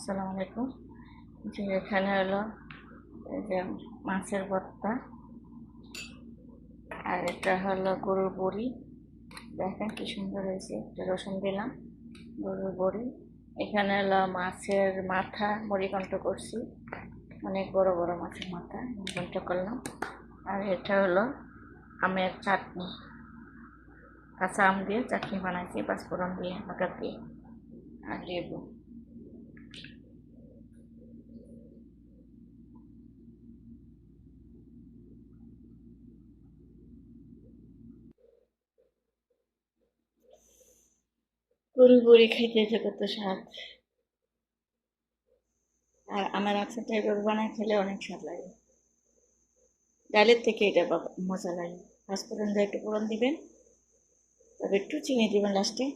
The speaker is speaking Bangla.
আসসালামু আলাইকুম। যে এখানে হলো এই যে মাছের ভর্তা, আর এটা হলো গরুর বড়ি। দেখেন কি সুন্দর হয়েছে, একটু রসুন দিলাম। গরুর বড়ি। এখানে হলো মাছের মাথা মরিকণ্ঠ করছি, অনেক বড় বড় মাছের মাথা মরিকণ্ঠ করলাম। আর এটা হলো আমের চাটনি, কাঁচা আম দিয়ে চাটনি বানাইছি, পাঁচফোড়ন দিয়ে, বাটার দিয়ে, আর লেবু। গরুর বড়ি খাইতে যে কত স্বাদ! আর আমার আচারটা এভাবে বানায় খেলে অনেক স্বাদ লাগে। ডালের থেকে এটা মজা লাগে। পাঁচফোড়ন দিয়ে একটু ফোড়ন দিবেন, তবে একটু চিনি দিবেন লাস্টে।